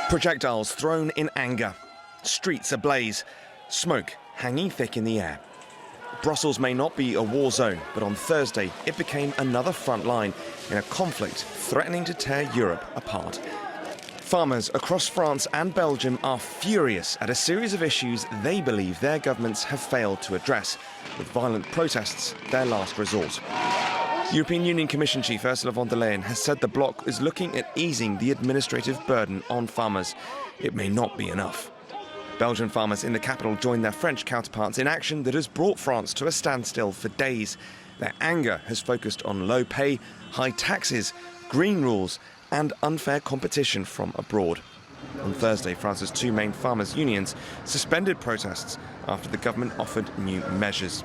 Projectiles thrown in anger, streets ablaze, smoke hanging thick in the air. Brussels may not be a war zone, but on Thursday it became another front line in a conflict threatening to tear Europe apart. Farmers across France and Belgium are furious at a series of issues they believe their governments have failed to address, with violent protests their last resort. European Union Commission Chief Ursula von der Leyen has said the bloc is looking at easing the administrative burden on farmers. It may not be enough. Belgian farmers in the capital joined their French counterparts in action that has brought France to a standstill for days. Their anger has focused on low pay, high taxes, green rules and unfair competition from abroad. On Thursday, France's two main farmers' unions suspended protests after the government offered new measures.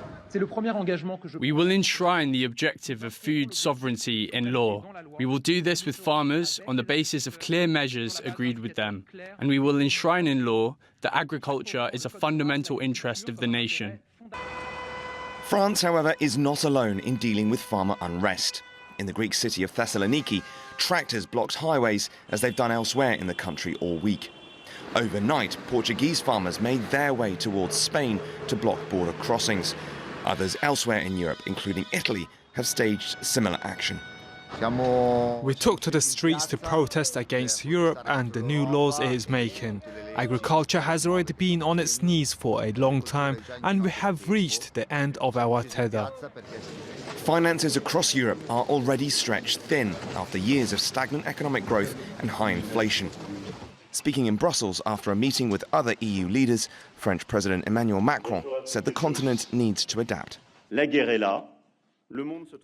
We will enshrine the objective of food sovereignty in law. We will do this with farmers on the basis of clear measures agreed with them. And we will enshrine in law that agriculture is a fundamental interest of the nation. France, however, is not alone in dealing with farmer unrest. In the Greek city of Thessaloniki, tractors blocked highways as they've done elsewhere in the country all week. Overnight, Portuguese farmers made their way towards Spain to block border crossings. Others elsewhere in Europe, including Italy, have staged similar action. We took to the streets to protest against Europe and the new laws it is making. Agriculture has already been on its knees for a long time, and we have reached the end of our tether. Finances across Europe are already stretched thin after years of stagnant economic growth and high inflation. Speaking in Brussels after a meeting with other EU leaders, French President Emmanuel Macron said the continent needs to adapt.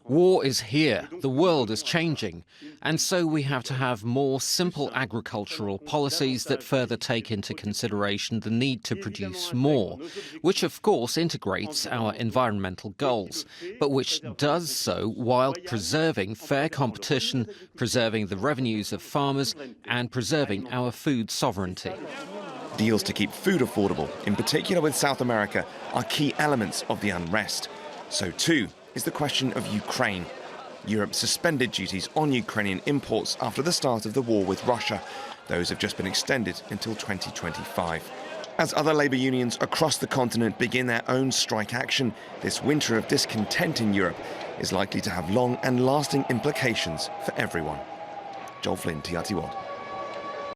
War is here, the world is changing, and so we have to have more simple agricultural policies that further take into consideration the need to produce more, which of course integrates our environmental goals, but which does so while preserving fair competition, preserving the revenues of farmers and preserving our food sovereignty. Deals to keep food affordable, in particular with South America, are key elements of the unrest. So too is the question of Ukraine. Europe suspended duties on Ukrainian imports after the start of the war with Russia. Those have just been extended until 2025. As other labour unions across the continent begin their own strike action, this winter of discontent in Europe is likely to have long and lasting implications for everyone. Flynn, TRT World.